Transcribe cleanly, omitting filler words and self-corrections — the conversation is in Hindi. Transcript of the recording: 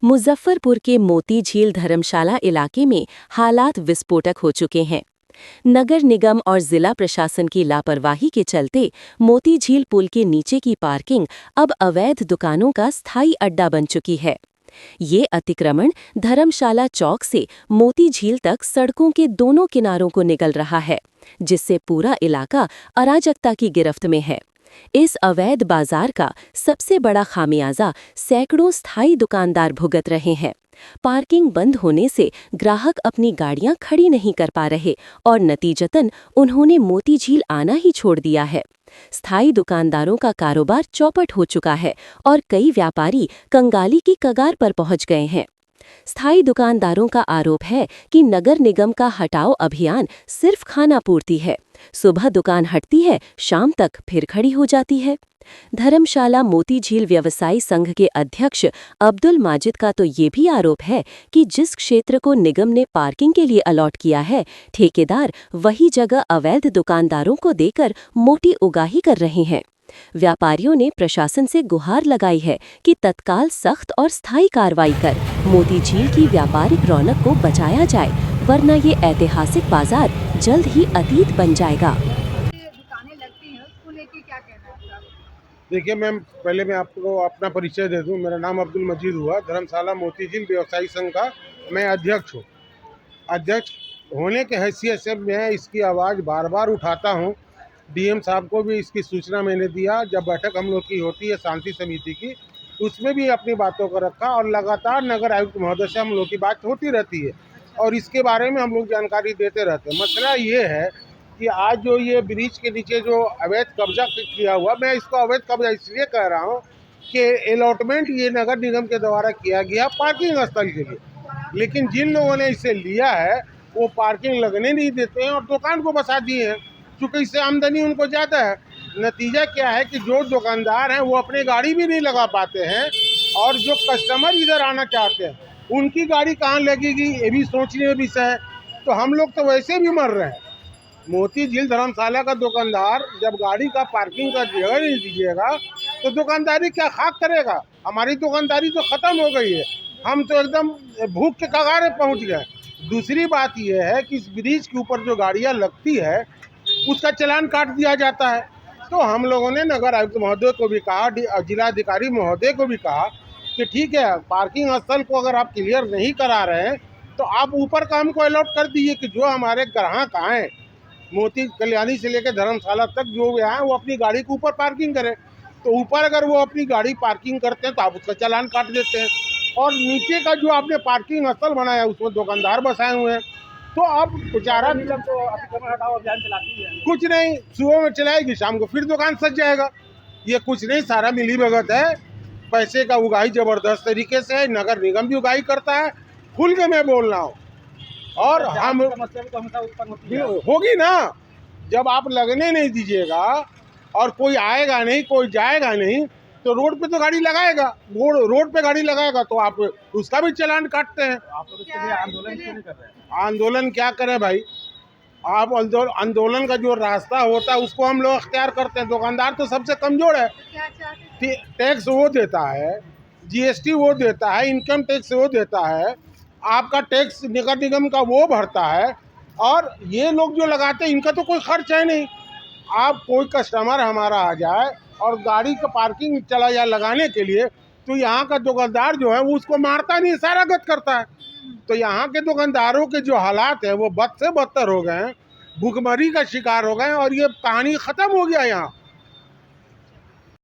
मुजफ्फरपुर के मोती झील धर्मशाला इलाके में हालात विस्फोटक हो चुके हैं। नगर निगम और जिला प्रशासन की लापरवाही के चलते मोती झील पुल के नीचे की पार्किंग अब अवैध दुकानों का स्थायी अड्डा बन चुकी है। ये अतिक्रमण धर्मशाला चौक से मोती झील तक सड़कों के दोनों किनारों को निगल रहा है, जिससे पूरा इलाका अराजकता की गिरफ्त में है। इस अवैध बाजार का सबसे बड़ा खामियाजा सैकड़ों स्थायी दुकानदार भुगत रहे हैं। पार्किंग बंद होने से ग्राहक अपनी गाड़ियां खड़ी नहीं कर पा रहे और नतीजतन उन्होंने मोती झील आना ही छोड़ दिया है। स्थायी दुकानदारों का कारोबार चौपट हो चुका है और कई व्यापारी कंगाली की कगार पर पहुंच गए हैं। स्थायी दुकानदारों का आरोप है कि नगर निगम का हटाओ अभियान सिर्फ खाना पूर्ति है। सुबह दुकान हटती है, शाम तक फिर खड़ी हो जाती है। धर्मशाला मोती झील व्यवसायी संघ के अध्यक्ष अब्दुल माजिद का तो ये भी आरोप है कि जिस क्षेत्र को निगम ने पार्किंग के लिए अलॉट किया है, ठेकेदार वही जगह अवैध दुकानदारों को देकर मोटी उगाही कर रहे हैं। व्यापारियों ने प्रशासन से गुहार लगाई है कि तत्काल सख्त और स्थायी कार्रवाई कर मोती झील की व्यापारिक रौनक को बचाया जाए, वरना ये ऐतिहासिक बाजार जल्द ही अतीत बन जाएगा। दुकानें लगती हैं, उसको लेके क्या कहना है आपका? देखिए मैम, पहले मैं आपको अपना परिचय दे दूं। मेरा नाम अब्दुल मजीद हुआ। धर्मशाला मोती झील व्यवसायी संघ का मैं अध्यक्ष हूं। अध्यक्ष होने के हैसियत से मैं इसकी आवाज़ बार बार उठाता हूं। डीएम साहब को भी इसकी सूचना मैंने दिया। जब बैठक हम लोग की होती है शांति समिति की, उसमें भी अपनी बातों को रखा और लगातार नगर आयुक्त महोदय से हम लोग की बात होती रहती है और इसके बारे में हम लोग जानकारी देते रहते हैं। मसला ये है कि आज जो ये ब्रिज के नीचे जो अवैध कब्जा किया हुआ, मैं इसको अवैध कब्जा इसलिए कह रहा हूँ कि अलॉटमेंट ये नगर निगम के द्वारा किया गया पार्किंग स्थल के लिए, लेकिन जिन लोगों ने इसे लिया है वो पार्किंग लगने नहीं देते हैं और दुकान को बसा दिए हैं, क्योंकि इससे आमदनी उनको ज़्यादा है। नतीजा क्या है कि जो दुकानदार हैं वो अपनी गाड़ी भी नहीं लगा पाते हैं और जो कस्टमर इधर आना चाहते हैं उनकी गाड़ी कहाँ लगेगी, ये भी सोचने का विषय है। तो हम लोग तो वैसे भी मर रहे हैं। मोती झील धर्मशाला का दुकानदार जब गाड़ी का पार्किंग का जगह नहीं दीजिएगा तो दुकानदारी क्या खाक करेगा। हमारी दुकानदारी तो ख़त्म हो गई है, हम तो एकदम भूख के कगार पे पहुँच गए। दूसरी बात यह है कि इस ब्रिज के ऊपर जो गाड़ियाँ लगती है उसका चालान काट दिया जाता है। तो हम लोगों ने नगर आयुक्त महोदय को भी कहा, जिलाधिकारी महोदय को भी कहा कि ठीक है, पार्किंग स्थल को अगर आप क्लियर नहीं करा रहे हैं तो आप ऊपर का हमको अलॉट कर दीजिए कि जो हमारे ग्राहक आएँ मोती कल्याणी से लेकर धर्मशाला तक जो भी आए वो अपनी गाड़ी के ऊपर पार्किंग करें। तो ऊपर अगर वो अपनी गाड़ी पार्किंग करते हैं तो आप उसका चालान काट देते हैं और नीचे का जो आपने पार्किंग स्थल बनाया उसमें दुकानदार बसाए हुए हैं। तो अब बेचारा तो अतिक्रमण हटाओ अभियान चलाती है। कुछ नहीं, सुबह में चलाएगी, शाम को फिर दुकान सज जाएगा। ये कुछ नहीं, सारा मिली भगत है। पैसे का उगाही ज़बरदस्त तरीके से है। नगर निगम भी उगाही करता है, खुल के मैं बोल रहा हूँ। और हम समस्या भी तो हमेशा उत्पन्न होती है। होगी ना, जब आप लगने नहीं दीजिएगा और कोई आएगा नहीं, कोई जाएगा नहीं, तो रोड पे तो गाड़ी लगाएगा। रोड पे गाड़ी लगाएगा तो आप उसका भी चालान काटते हैं। आप लोग इसके लिए आंदोलन क्यों नहीं कर रहे हैं? आंदोलन क्या करें भाई, आप आंदोलन का जो रास्ता होता है उसको हम लोग अख्तियार करते हैं। दुकानदार तो सबसे कमज़ोर है। टैक्स वो देता है, जीएसटी वो देता है, इनकम टैक्स वो देता है, आपका टैक्स नगर निगम का वो भरता है और ये लोग जो लगाते हैं इनका तो कोई खर्च है नहीं। आप कोई कस्टमर हमारा आ जाए और गाड़ी का पार्किंग चला जाए लगाने के लिए तो यहाँ का दुकानदार जो है वो उसको मारता नहीं, सारा गत करता है। तो यहाँ के दुकानदारों के जो हालात है वो बद से बदतर हो गए हैं, भूखमरी का शिकार हो गए हैं और ये कहानी ख़त्म हो गया यहाँ।